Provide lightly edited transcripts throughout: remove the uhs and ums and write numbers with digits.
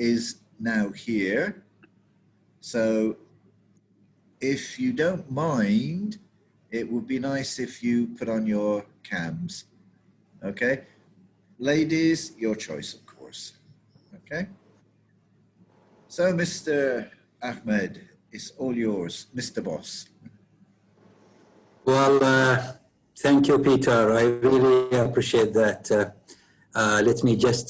is now here. So if you don't mind, it would be nice if you put on your cams. Okay? Ladies, your choice, of course. Okay? So, Mr. Ahmed, it's all yours, Mr. Boss. Well, thank you, Peter. I really appreciate that. Let me just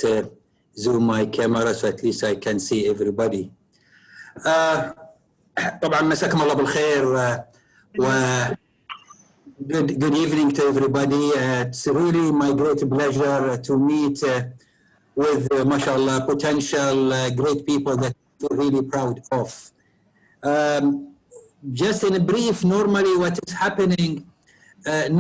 zoom my camera so at least I can see everybody. طبعا مساكم الله بالخير و good evening to everybody. It's really my great pleasure to meet with mashallah potential great people that we're really proud of. Just in a brief, normally what is happening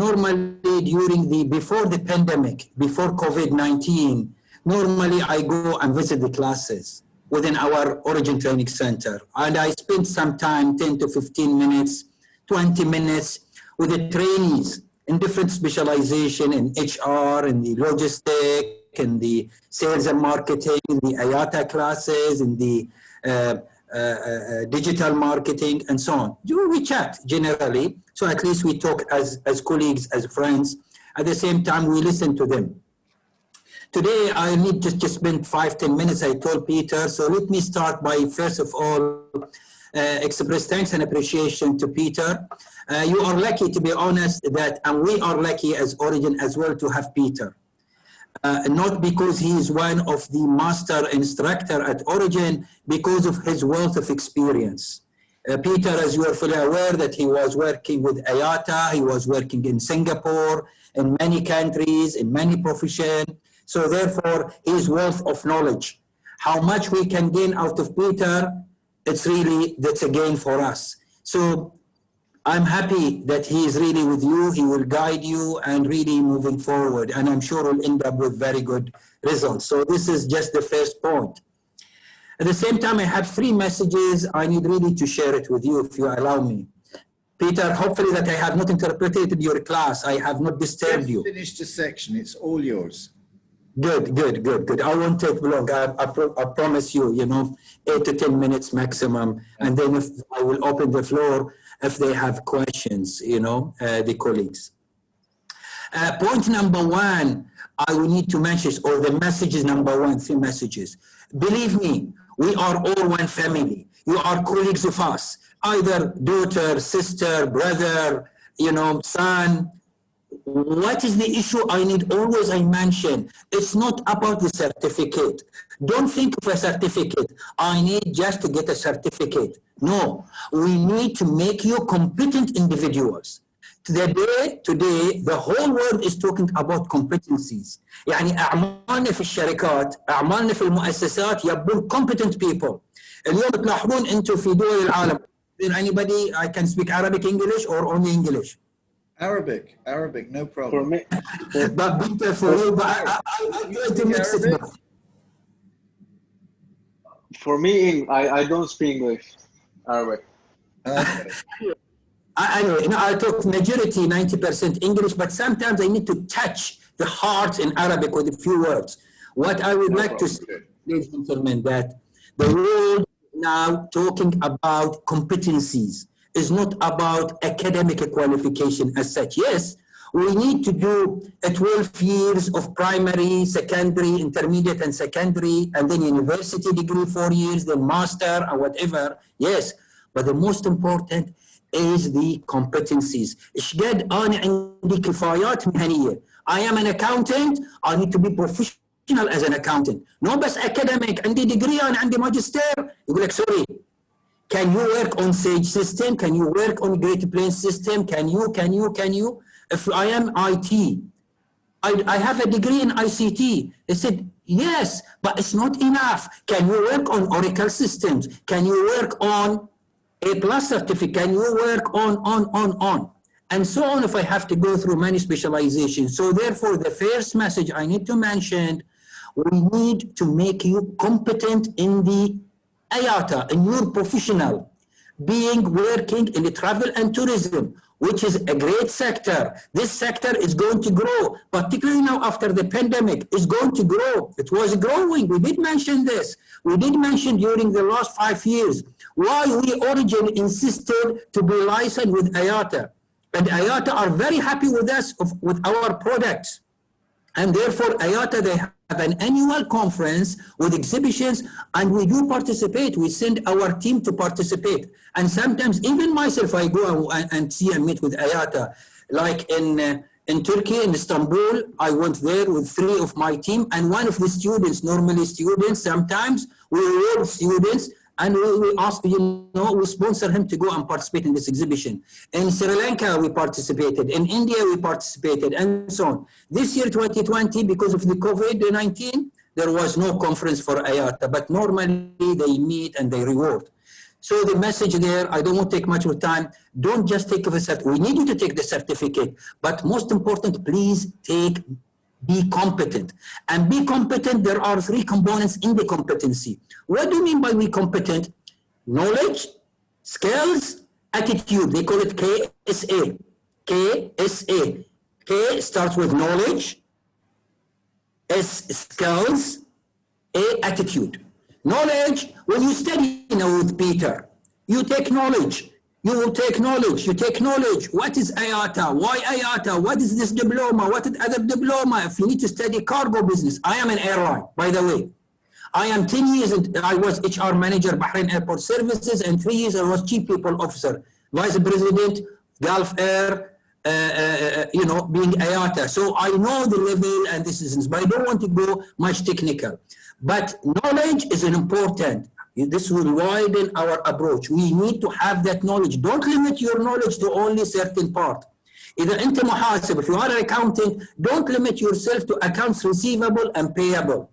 normally during before the pandemic, before COVID-19, normally I go and visit the classes within our Origin Training Center. And I spend some time, 10 to 15 minutes, 20 minutes with the trainees in different specialization in HR, in the logistics, in the sales and marketing, in the IATA classes, in the digital marketing, and so on. We chat generally, so at least we talk as colleagues, as friends. At the same time, we listen to them. Today, I need just to spend 5-10 minutes, I told Peter, so let me start by, first of all, express thanks and appreciation to Peter. You are lucky, to be honest, and we are lucky as Origin as well to have Peter. Not because he is one of the master instructor at Origin, because of his wealth of experience. Peter, as you are fully aware, that he was working with IATA, he was working in Singapore, in many countries, in many professions. So therefore, his wealth of knowledge. How much we can gain out of Peter, that's a gain for us. So I'm happy that he is really with you, he will guide you and really moving forward. And I'm sure we'll end up with very good results. So this is just the first point. At the same time, I have 3 messages. I need really to share it with you if you allow me. Peter, hopefully that I have not interpreted your class. I have not disturbed you. Finish the section, it's all yours. Good. I won't take long. I promise you, 8 to 10 minutes maximum. And then if I will open the floor if they have questions, the colleagues. Point number 1, I will need to mention, or the message is number 1, 3 messages. Believe me, we are all one family. You are colleagues of us, either daughter, sister, brother, son. What is the issue I mention? It's not about the certificate. Don't think of a certificate. I need just to get a certificate. No, we need to make you competent individuals. Today, the whole world is talking about competencies. يعني أعمالنا في الشركات، أعمالنا في المؤسسات يبون competent people. اليوم تلاحظون أنتم في دول العالم. Anybody, I can speak Arabic, English, or only English? Arabic, no problem. For me, but for you, but I'm going to mix it up. For me, I don't speak English, Arabic. I talk majority 90% English, but sometimes I need to touch the heart in Arabic with a few words. What I would like to say, ladies and gentlemen, that the world now talking about competencies. Is not about academic qualification as such. Yes, we need to do 12 years of primary, secondary, intermediate and secondary, and then university degree 4 years, then master or whatever. Yes, but the most important is the competencies. I am an accountant, I need to be professional as an accountant. No بس academic, عندي degree, أنا عندي magister. يقول لك sorry. Can you work on Sage system? Can you work on Great Plains system? Can you? If I am IT, I have a degree in ICT. They said, yes, but it's not enough. Can you work on Oracle systems? Can you work on A+ certificate? Can you work on? And so on if I have to go through many specializations. So therefore, the first message I need to mention, we need to make you competent in the IATA, in your professional, working in the travel and tourism, which is a great sector. This sector is going to grow, particularly now after the pandemic, is going to grow. It was growing, we did mention this, We did mention during the last 5 years why we Origin insisted to be licensed with IATA. And IATA are very happy with us, with our products. And therefore, IATA, they have an annual conference with exhibitions, and we do participate. We send our team to participate. And sometimes, even myself, I go and see and meet with IATA. Like in Turkey, in Istanbul, I went there with 3 of my team, and one of the students, normally students, sometimes we reward students, and we ask, we sponsor him to go and participate in this exhibition. In Sri Lanka, we participated. In India, we participated, and so on. This year, 2020, because of the COVID-19, there was no conference for IATA, but normally they meet and they reward. So the message there, I don't want to take much of time. Don't just take the certificate. We need you to take the certificate, but most important, please be competent. And be competent, there are 3 components in the competency. What do you mean by be competent? Knowledge, skills, attitude. They call it KSA. KSA. K starts with knowledge, S skills, A attitude. Knowledge, when you study with Peter, you take knowledge. You will take knowledge. You take knowledge. What is IATA? Why IATA? What is this diploma? What is other diploma? If you need to study cargo business, I am an airline, by the way. I am 10 years, I was HR manager, Bahrain Airport Services, and 3 years I was chief people officer, vice president, Gulf Air, being IATA. So I know the level and this is, but I don't want to go much technical. But knowledge is an important. This will widen our approach. We need to have that knowledge. Don't limit your knowledge to only certain part. Either أنت محاسب, if you are an accountant, don't limit yourself to accounts receivable and payable.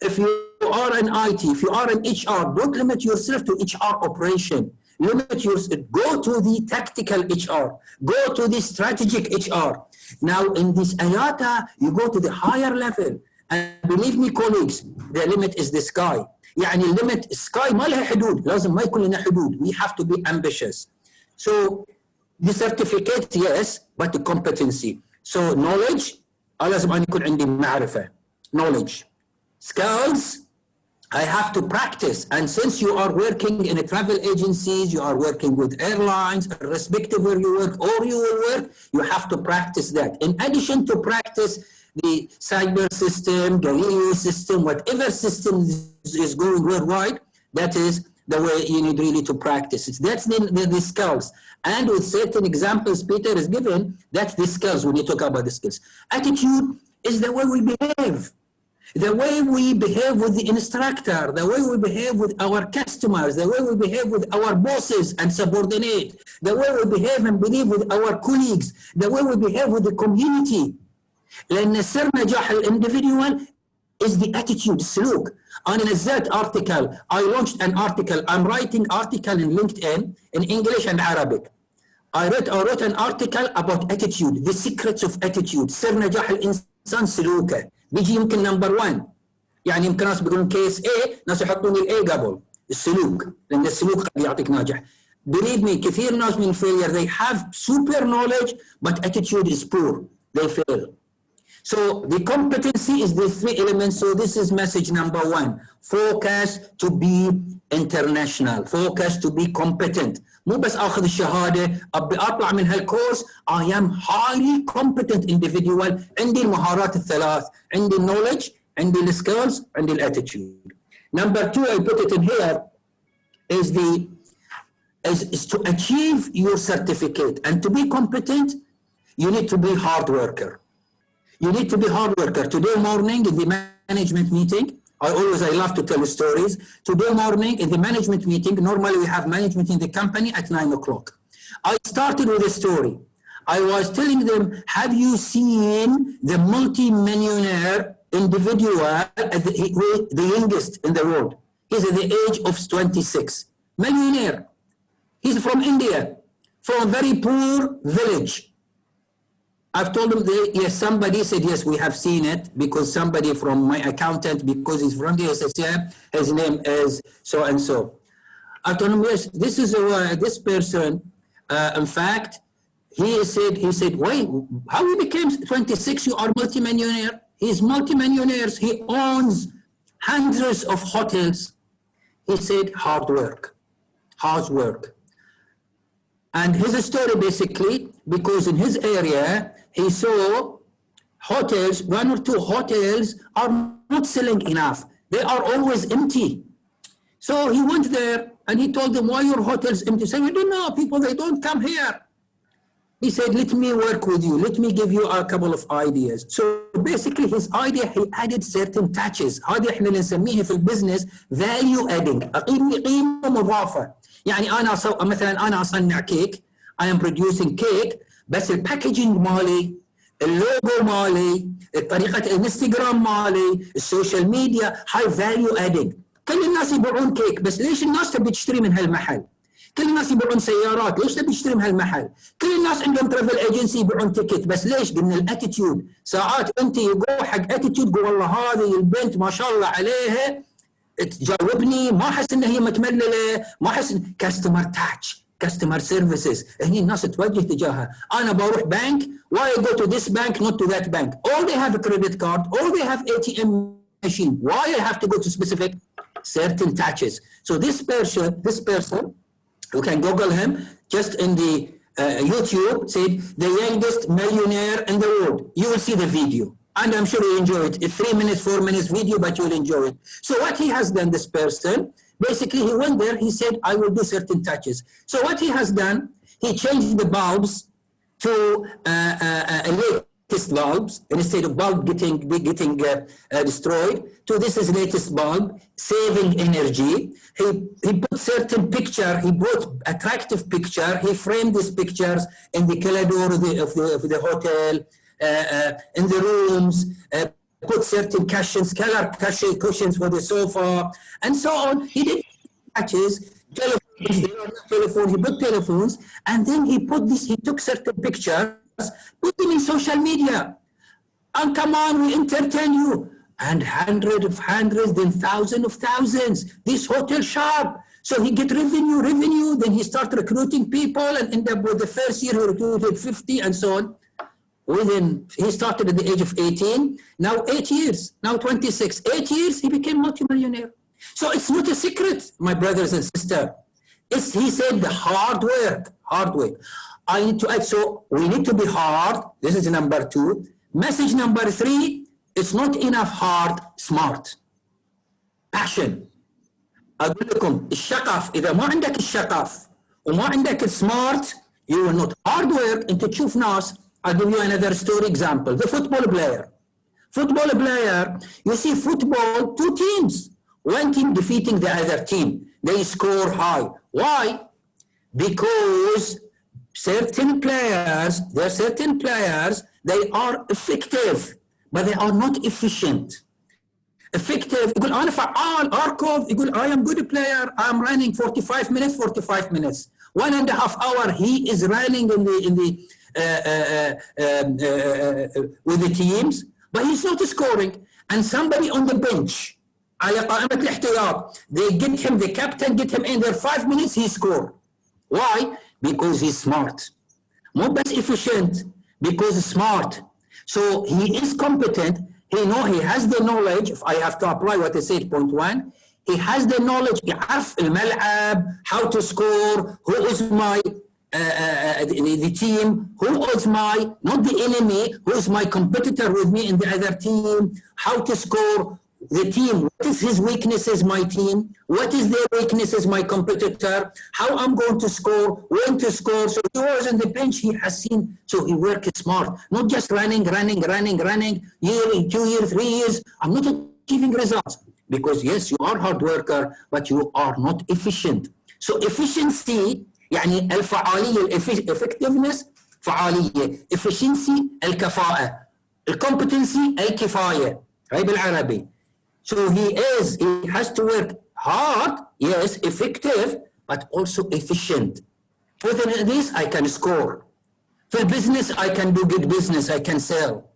If you are an IT, if you are an HR, don't limit yourself to HR operation. Limit yourself, go to the tactical HR, go to the strategic HR. Now in this IATA, you go to the higher level. And believe me, colleagues, the limit is the sky. يعني limit sky ما لها حدود. لازم ما يكون لنا حدود. We have to be ambitious. So the certificate, yes, but the competency. So knowledge, لازم أن يكون عندي معرفة. Knowledge. Skills, I have to practice. And since you are working in a travel agencies, you are working with airlines, irrespective where you work or you will work, you have to practice that. In addition to practice the cyber system, Galileo system, whatever system is going worldwide, that is the way you need really to practice it. That's the skills. And with certain examples Peter is given, that's the skills when you talk about the skills. Attitude is the way we behave. The way we behave with the instructor, the way we behave with our customers, the way we behave with our bosses and subordinate, the way we behave and believe with our colleagues, the way we behave with the community. لأن سر نجاح individual is the attitude, السلوك. أنا نزلت article, I launched an article, I'm writing article in LinkedIn in English and Arabic. I wrote an article about attitude, the secrets of attitude. سر نجاح الإنسان سلوكه. بيجي يمكن نمبر 1. يعني يمكن ناس بيقولون كيس A، ناس يحطون الA قبل السلوك، لأن السلوك قد يعطيك ناجح. Believe me, كثير ناس من failure, they have super knowledge, but attitude is poor. They fail. So the competency is the 3 elements. So this is message number 1. Focus to be international. Focus to be competent. مو بس اخذ الشهاده ابي اطلع من هالكورس. I am highly competent individual. عندي المهارات الثلاث. عندي knowledge, عندي skills, عندي attitude. Number 2, I put it in here, is to achieve your certificate. And to be competent, you need to be hard worker. You need to be hard worker. Today morning in the management meeting, I love to tell stories. Today morning in the management meeting, normally we have management in the company at 9 o'clock. I started with a story. I was telling them, have you seen the multi-millionaire individual, the youngest in the world? He's at the age of 26. Millionaire. He's from India, from a very poor village. I've told them, yes, somebody said, yes, we have seen it, because somebody from my accountant, because he's from the SSM, his name is so-and-so. I told him, yes, this is this person. In fact, he said, wait, how you became 26? You are multimillionaire? He's multimillionaires. He owns hundreds of hotels. He said hard work. And his story basically, because in his area, he saw hotels, 1 or 2 hotels are not selling enough. They are always empty. So he went there and he told them, why your hotels empty? He said, we don't know, people, they don't come here. He said, let me work with you. Let me give you a couple of ideas. So basically his idea, he added certain touches. هذه احنا اللي نسميها في البزنس value adding. قيمة مضافة. يعني مثلا أنا أصنع كيك. I am producing cake. بس الباكجينج مالي، اللوجو مالي، طريقة الانستغرام مالي، السوشيال ميديا، هاي value adding. كل الناس يبيعون كيك، بس ليش الناس تبي تشتري من هالمحل؟ كل الناس يبيعون سيارات، ليش تبي تشتري من هالمحل؟ كل الناس عندهم ترافل ايجنسي يبيعون تيكت، بس ليش؟ قلنا الاتيتيود. ساعات انت يقول حق اتيتيود، قول والله هذه البنت ما شاء الله عليها تجاوبني، ما احس ان هي متملله، ما احس كاستمر تاتش، كاستمر سيرفيسز، هني الناس توجه تجاهها. انا بروح بنك، why I go to this bank not to that bank? All they have a credit card, all they have ATM machine. Why I have to go to specific certain touches? So this person, you can Google him, just in the YouTube, said the youngest millionaire in the world. You will see the video. And I'm sure you enjoy it. A 3 minutes, 4 minutes video, but you'll enjoy it. So what he has done, this person, basically he went there, he said, I will do certain touches. So what he has done, he changed the bulbs to latest bulbs, and instead of bulb getting destroyed, to this is latest bulb, saving energy. He put certain picture, he brought attractive picture, he framed these pictures in the corridor of the hotel, in the rooms, put certain cushions, color cushions for the sofa, and so on. He did touches, telephone, he put telephones, and then he took certain pictures, put them in social media, and come on, we entertain you. And hundreds, then thousands of thousands. This hotel sharp. So he get revenue, then he start recruiting people and end up with the first year he recruited 50 and so on. He started at the age of 18, now 8 years, now 26. 8 years, he became multimillionaire. So it's not a secret, my brothers and sisters. He said the hard work. I need to add, so we need to be hard. This is number 2. Message number 3, it's not enough hard, smart. Passion. أقول لكم الشغف، إذا ما عندك الشغف وما عندك السمارت، you will not hard work. أنت تشوف ناس. I'll give you another story example. The football player, you see football, 2 teams. One team defeating the other team. They score high. Why? Because certain players, they are effective, but they are not efficient. Effective, يقول أنا فعال، أركض، يقول I am good player, I am running 45 minutes. 1.5 hour he is running with the teams, but he's not scoring. And somebody on the bench, على قائمة الاحتياط, they get him, the captain get him in there 5 minutes, he score. Why? Because he's smart. Not بس efficient, because smart. So he is competent. He has the knowledge. If I have to apply what I said, point 1, he has the knowledge. يعرف الملعب, how to score, who is my the team, who is my, not the enemy, who is my competitor with me in the other team, how to score the team, what is his weaknesses, my team, what is their weaknesses, my competitor, how I'm going to score, when to score. So he was on the bench, he has seen, so he worked smart, not just running, year, 2 years, 3 years, I'm not achieving results. Because yes, you are hard worker, but you are not efficient. So efficiency, يعني الفعالية, effectiveness فعالية, efficiency الكفاءة, competency الكفاية, هاي بالعربي. So he has to work hard, yes, effective, but also efficient. Within this, I can score. For business, I can do good business, I can sell.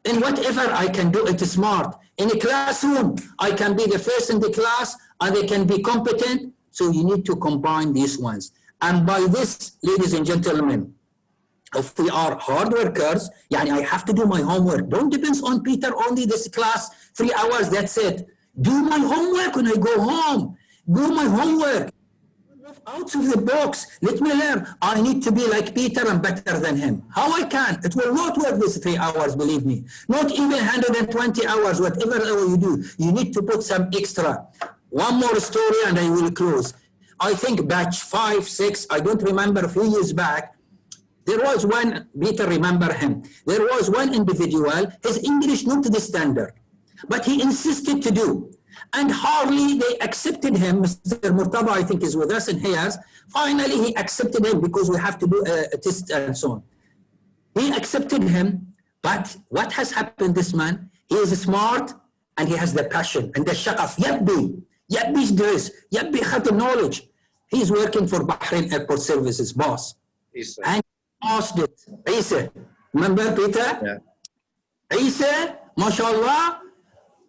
In whatever, I can do it smart. In a classroom, I can be the first in the class, and they can be competent. So you need to combine these ones. And by this, ladies and gentlemen, if we are hard workers, يعني I have to do my homework. Don't depend on Peter only this class, 3 hours, that's it. Do my homework when I go home. Do my homework. Out of the box. Let me learn. I need to be like Peter and better than him. How I can? It will not work this 3 hours, believe me. Not even 120 hours, whatever hour you do. You need to put some extra. One more story and I will close. I think batch 5, 6, I don't remember, a few years back, there was one, Peter remember him, there was one individual, his English not to the standard, but he insisted to do. And hardly they accepted him. Mr. Murtada, I think, is with us in here. Finally, he accepted him because we have to do a test and so on. He accepted him, but what has happened, this man, he is smart and he has the passion and the shaqaf, yabbi's dress, yabbi had the knowledge. He's working for Bahrain Airport Services, boss. And he asked it, Isa, remember Peter? Yeah. Isa, mashallah.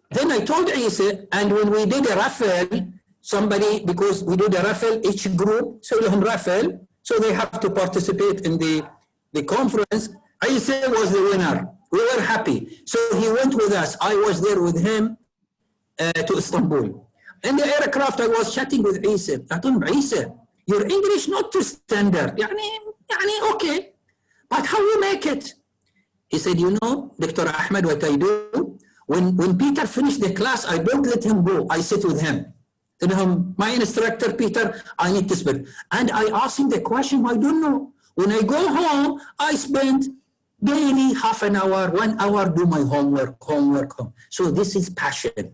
Then I told Isa, and when we did a raffle, somebody, because we did a raffle, each group, so raffle, so they have to participate in the conference. Isa was the winner. We were happy. So he went with us. I was there with him to Istanbul. In the aircraft, I was chatting with Isa. I told him, Isa, your English not to standard. Yani, okay. But how you make it? He said, you know, Dr. Ahmed, what I do? When Peter finished the class, I don't let him go. I sit with him. Tell him, my instructor, Peter, I need to speak. And I ask him the question, I don't know. When I go home, I spend daily half an hour, 1 hour, do my homework. So this is passion.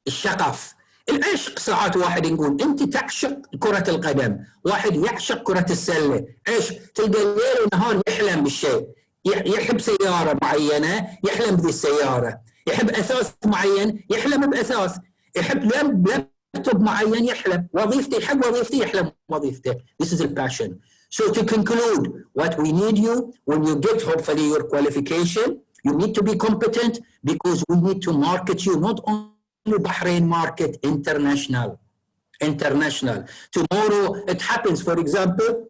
الشغف. العشق ساعات واحد يقول انت تعشق كرة القدم، واحد يعشق كرة السلة، ايش؟ تلقى الليل ونهار يحلم بالشيء، يحب سيارة معينة، يحلم بذي السيارة، يحب أثاث معين، يحلم بأثاث، يحب لابتوب معين، يحلم وظيفته، يحب وظيفته، يحلم وظيفته. This is a passion. So to conclude, what we need you, when you get hopefully your qualification, you need to be competent because we need to market you, not only Bahrain market, international. Tomorrow it happens, for example,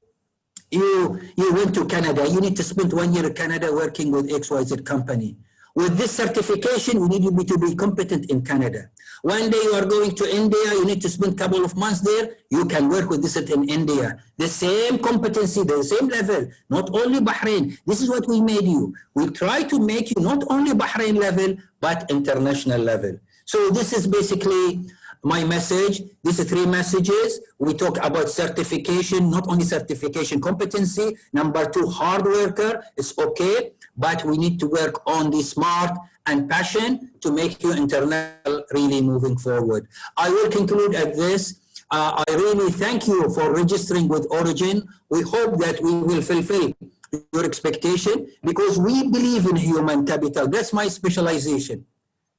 you went to Canada, you need to spend 1 year in Canada working with XYZ company. With this certification, we need you to be competent in Canada. One day you are going to India, you need to spend a couple of months there, you can work with this in India. The same competency, the same level, not only Bahrain. This is what we made you. We try to make you not only Bahrain level, but international level. So this is basically my message. These are 3 messages. We talk about certification, not only certification, competency. Number 2, hard worker, it's okay, but we need to work on the smart and passion to make you international really moving forward. I will conclude at this. I really thank you for registering with Origin. We hope that we will fulfill your expectation because we believe in human capital. That's my specialization.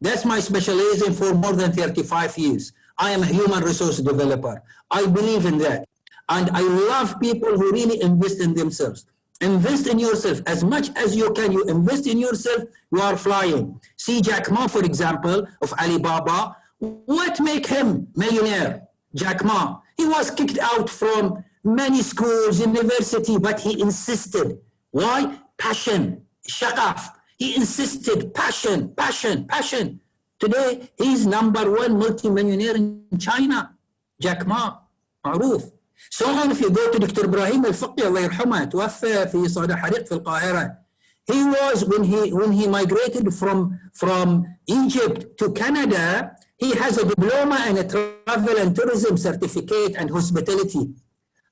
That's my specialization for more than 35 years. I am a human resource developer. I believe in that. And I love people who really invest in themselves. Invest in yourself as much as you can. You invest in yourself, you are flying. See Jack Ma, for example, of Alibaba. What make him millionaire? Jack Ma. He was kicked out from many schools, university, but he insisted. Why? Passion, shaqaf. He insisted, passion. Today, he's #1 multi-millionaire in China. Jack Ma, معروف. So on, if you go to Dr. Ibrahim Al-Fiqi, الله يرحمه, توفى في صدى حريق في القاهرة. He was, when he migrated from Egypt to Canada, he has a diploma and a travel and tourism certificate and hospitality.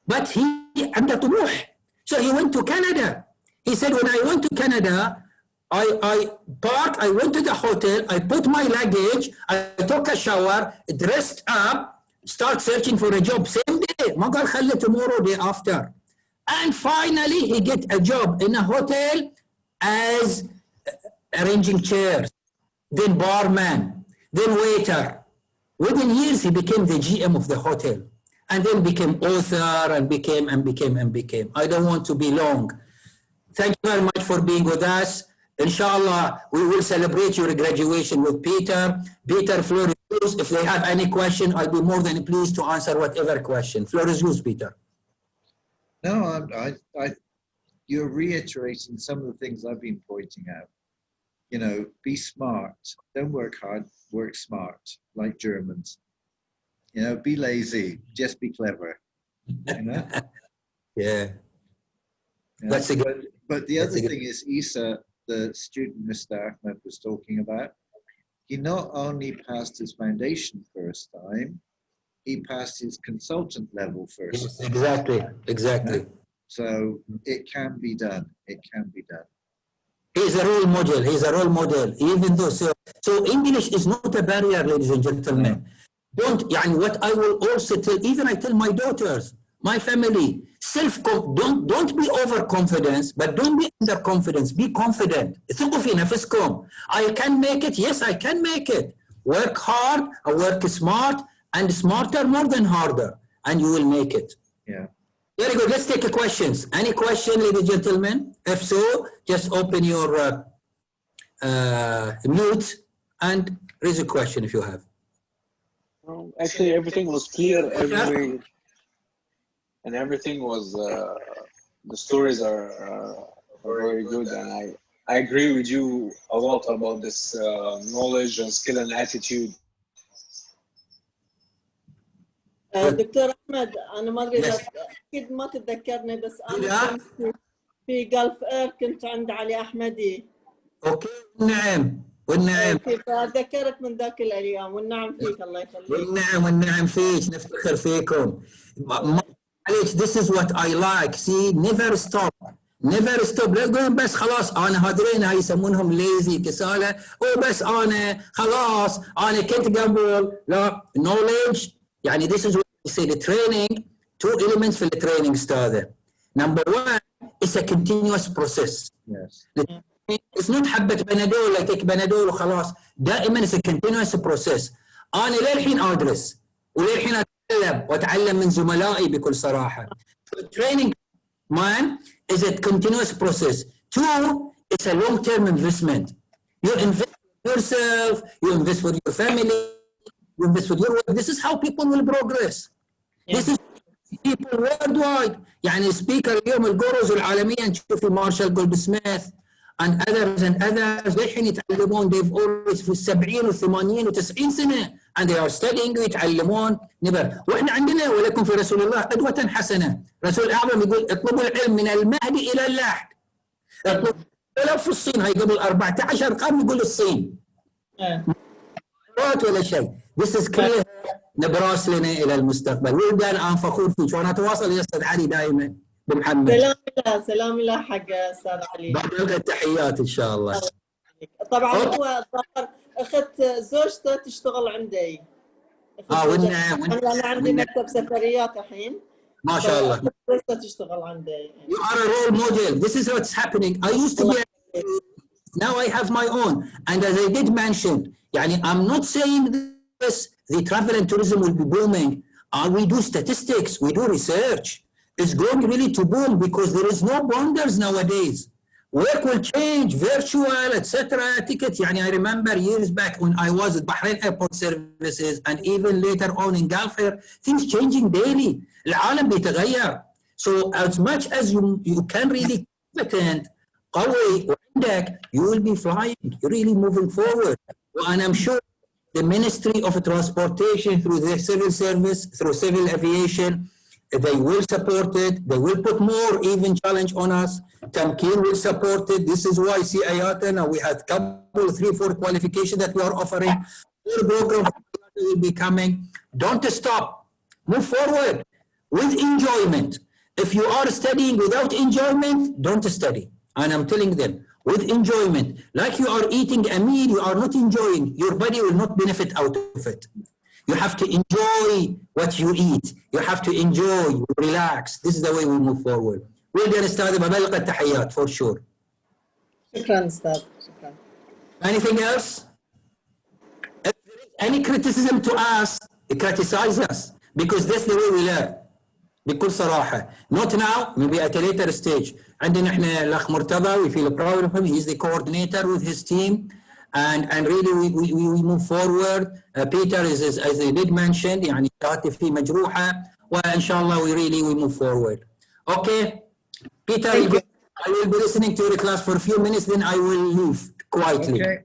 But he عنده طموح. So he went to Canada. He said, when I went to Canada, I went to the hotel, I put my luggage, I took a shower, dressed up, start searching for a job same day. ما قال خلي tomorrow, day after. And finally he get a job in a hotel as arranging chairs, then barman, then waiter. Within years he became the GM of the hotel and then became author and became. I don't want to be long. Thank you very much for being with us. Inshallah, we will celebrate your graduation with Peter. Peter, floor is yours. If they have any question, I'll be more than pleased to answer whatever question. Floor is yours, Peter. No, you're reiterating some of the things I've been pointing out. you know, be smart. Don't work hard, work smart, like Germans. You know, be lazy, just be clever. You know? Yeah. Yeah. That's a good. But the That's other a good. thing is, Isa, the student Mr. Ahmed was talking about, he not only passed his foundation first time, he passed his consultant level first. Yes, exactly. Exactly. So it can be done. It can be done. He's a role model. He's a role model. Even though so English is not a barrier, ladies and gentlemen. Don't. يعني what I will also tell. Even I tell my daughters, my family, don't be overconfident, but don't be underconfidence. Be confident. ثقوا في نفسكم. I can make it. Yes, I can make it. Work hard, work smart, and smarter more than harder, and you will make it. Yeah. Very good. Let's take questions. Any question, ladies and gentlemen? If so, just open your mute and raise a question if you have. Actually, everything was clear. Everything was. The stories are very good, and I agree with you a lot about this knowledge and skill and attitude. دكتور احمد انا ما ادري اذا اكيد ما تتذكرني بس انا كنت في جلف اير كنت عند علي احمدي. اوكي والنعم والنعم. اتذكرك من ذاك الايام والنعم فيك الله يخليك. والنعم فيك نفتخر فيكم. معليش this is what I like. See never stop. never stop. لا تقولون بس خلاص انا هذولين هاي يسمونهم ليزي كسالة بس انا خلاص انا كنت قبل. لا knowledge يعني this is what we say the training. Two elements في التريننج استاذ. Number one it's a continuous process. Yes. It's not حبة بنادول like take بنادول وخلاص. دائما it's a continuous process. انا للحين ادرس وللحين اتعلم واتعلم من زملائي بكل صراحة. So training one is a continuous process. Two, it's a long-term investment. You invest in yourself, you invest for your family, you invest for your work. This is how people will progress. Yeah. This is people worldwide. يعني speaker اليوم الجوروز العالمية نشوف مارشال جولد سميث and others للحين يتعلمون they've always في 70 و80 و90 سنة and they are studying ويتعلمون نبر. واحنا عندنا ولكم في رسول الله قدوة حسنة. رسول الأعظم يقول اطلبوا العلم من المهد إلى اللحد. ولو في الصين هاي قبل 14 قرن يقول الصين. ولا شيء. This is clear. نبراس لنا إلى المستقبل. ولدان أنا فخور فيك وأنا أتواصل يا أستاذ علي دائما بمحمد. سلام الله حق أستاذ علي. بعد التحيات إن شاء الله. طبعا هو الظاهر أخت زوجته تشتغل عندي. والنعم. أنا عندي مكتب سفريات الحين. ما شاء الله. زوجته تشتغل عندي. You are a role model. This is what's happening. I used to be. Now I have my own. And as I did mention, يعني I'm not saying this. The travel and tourism will be booming. We do statistics. We do research. It's going really to boom because there is no borders nowadays. Work will change, virtual, etc. Ticket. يعني I remember years back when I was at Bahrain Airport Services and even later on in Gulf Air, things changing daily. العالم بيتغير. So as much as you can really competent, قوي وعندك, you will be flying. You're really moving forward. And I'm sure the Ministry of Transportation through the civil service, through civil aviation, they will support it. They will put more even challenge on us. Tamkeen will support it. This is why CIATA, we had couple, 3-4 qualifications that we are offering. More programs will be coming. Don't stop. Move forward with enjoyment. If you are studying without enjoyment, don't study. And I'm telling them, with enjoyment, like you are eating a meal you are not enjoying, your body will not benefit out of it. You have to enjoy what you eat. You have to enjoy, relax. This is the way we move forward. Well done, أستاذ. ببلغ التحيات for sure. شكرا أستاذ. شكرا. Anything else? If there is any criticism to us, criticize us because that's the way we learn. بكل صراحة. Not now, maybe at a later stage. عندنا احنا الأخ مرتضى, we feel proud of him. He's the coordinator with his team. And really we move forward. Peter is as they did mention يعني هاتفي مجروحة وإن شاء الله we move forward. Okay, Peter, I will be listening to your class for a few minutes, then I will leave. quietly. Okay.